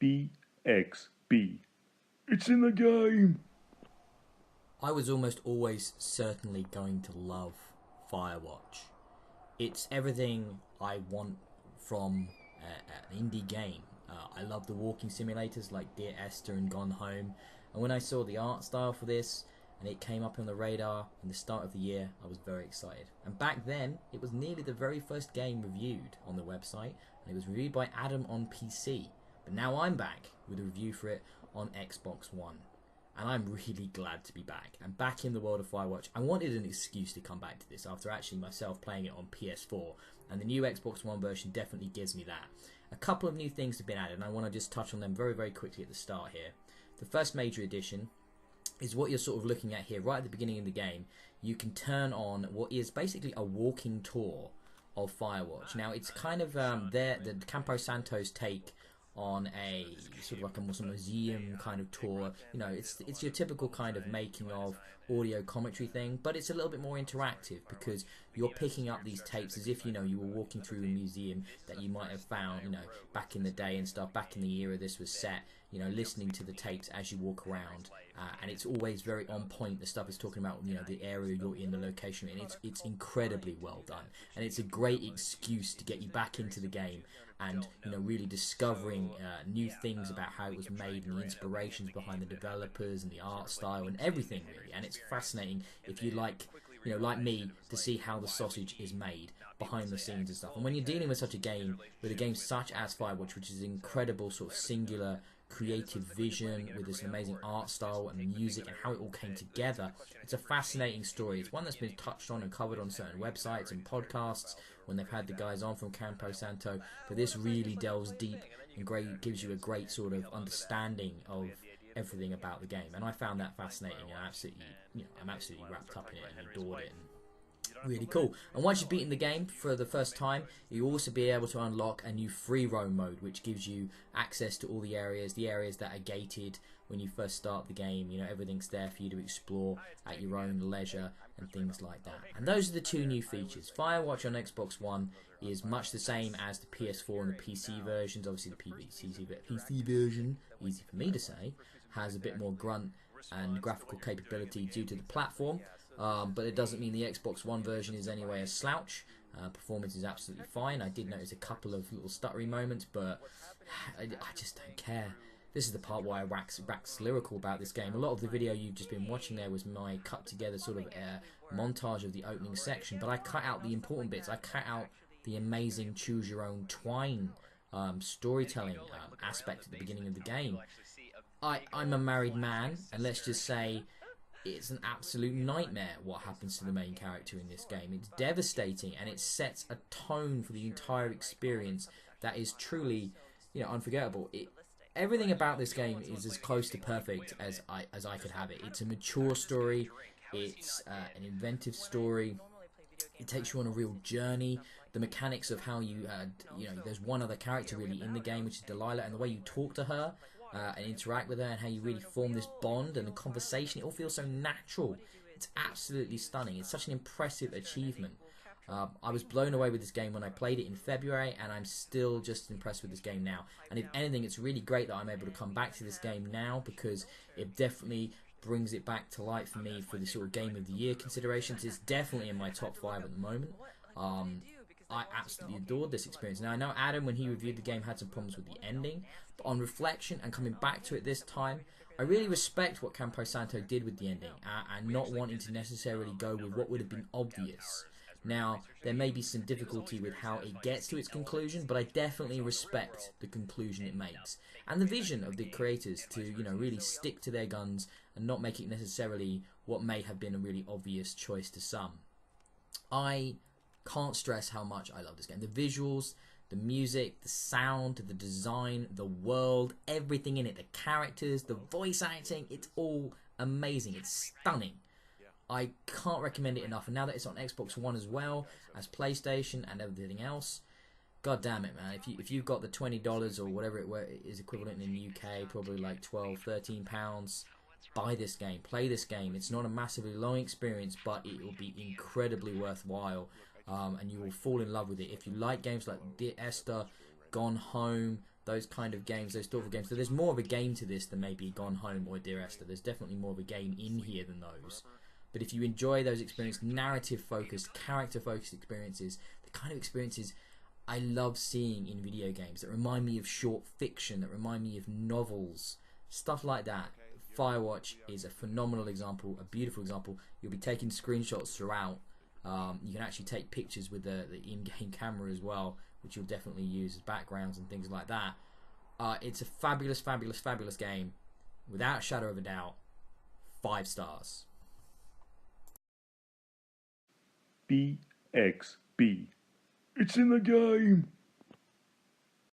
BXB. It's in the game! I was almost always certainly going to love Firewatch. It's everything I want from an indie game. I love the walking simulators like Dear Esther and Gone Home, and when I saw the art style for this and it came up on the radar in the start of the year, I was very excited. And back then, it was nearly the very first game reviewed on the website, and it was reviewed by Adam on PC. But now I'm back with a review for it on Xbox One. And I'm really glad to be back. I'm back in the world of Firewatch. I wanted an excuse to come back to this after actually myself playing it on PS4, and the new Xbox One version definitely gives me that. A couple of new things have been added, and I want to just touch on them very, very quickly at the start here. The first major addition is what you're sort of looking at here right at the beginning of the game. You can turn on what is basically a walking tour of Firewatch. Now, it's kind of the Campo Santo's take on a sort of like a museum kind of tour. You know, it's your typical kind of making of audio commentary thing, but it's a little bit more interactive because you're picking up these tapes as if, you know, you were walking through a museum that you might have found, you know, back in the day and stuff, back in the era this was set, you know, listening to the tapes as you walk around. And it's always very on point. The stuff is talking about, you know, the area you're in, the location, and it's incredibly well done. And it's a great excuse to get you back into the game and, you know, really discovering new things about how it was made and the inspirations behind the developers and the art style and everything really. And it's fascinating if you like, you know, like me, to see how the sausage is made behind the scenes and stuff. And when you're dealing with such a game, with a game such as Firewatch, which is an incredible sort of singular creative vision with this amazing art style and music and how it all came together, it's a fascinating story. It's one that's been touched on and covered on certain websites and podcasts when they've had the guys on from Campo Santo, but this really delves deep and gives you a great sort of understanding of everything about the game, and I found that fascinating, and I'm absolutely wrapped up in it and adored it. And really cool. And once you've beaten the game for the first time, you'll also be able to unlock a new free roam mode, which gives you access to all the areas that are gated when you first start the game. You know, everything's there for you to explore at your own leisure and things like that. And those are the two new features. Firewatch on Xbox One is much the same as the PS4 and the PC versions. Obviously the PC version, easy for me to say, has a bit more grunt and graphical capability due to the platform. But it doesn't mean the Xbox One version is anyway a slouch. Performance is absolutely fine. I did notice a couple of little stuttery moments, but I just don't care. This is the part why I wax lyrical about this game. A lot of the video you've just been watching there was my cut together sort of montage of the opening section, but I cut out the important bits. I cut out the amazing choose your own twine storytelling aspect at the beginning of the game. I'm a married man, and let's just say it's an absolute nightmare what happens to the main character in this game. It's devastating, and it sets a tone for the entire experience that is truly, you know, unforgettable. Everything about this game is as close to perfect as I could have it. It's a mature story. It's an inventive story. It takes you on a real journey. The mechanics of how you know, there's one other character really in the game, which is Delilah, and the way you talk to her and interact with her, and how you really form this bond and the conversation, it all feels so natural. It's absolutely stunning. It's such an impressive achievement. I was blown away with this game when I played it in February, and I'm still just impressed with this game now. And if anything, it's really great that I'm able to come back to this game now, because it definitely brings it back to light for me for the sort of game of the year considerations. It's definitely in my top 5 at the moment. I absolutely adored this experience. Now, I know Adam, when he reviewed the game, had some problems with the ending, but on reflection and coming back to it this time, I really respect what Campo Santo did with the ending, and not wanting to necessarily go with what would have been obvious. Now, there may be some difficulty with how it gets to its conclusion, but I definitely respect the conclusion it makes, and the vision of the creators to, you know, really stick to their guns and not make it necessarily what may have been a really obvious choice to some. I can't stress how much I love this game. The visuals, the music, the sound, the design, the world, everything in it, the characters, the voice acting, it's all amazing. It's stunning. I can't recommend it enough. And now that it's on Xbox One as well as PlayStation and everything else, god damn it, man. If you've got the $20 or whatever it is equivalent in the UK, probably like 12, 13 pounds, buy this game, play this game. It's not a massively long experience, but it will be incredibly worthwhile. And you will fall in love with it. If you like games like Dear Esther, Gone Home, those kind of games, those thoughtful games. So there's more of a game to this than maybe Gone Home or Dear Esther. There's definitely more of a game in here than those. But if you enjoy those experiences, narrative-focused, character-focused experiences, the kind of experiences I love seeing in video games that remind me of short fiction, that remind me of novels, stuff like that. Firewatch is a phenomenal example, a beautiful example. You'll be taking screenshots throughout. You can actually take pictures with the in-game camera as well, which you'll definitely use as backgrounds and things like that. It's a fabulous, fabulous, fabulous game. Without a shadow of a doubt, 5 stars. BXB. It's in the game.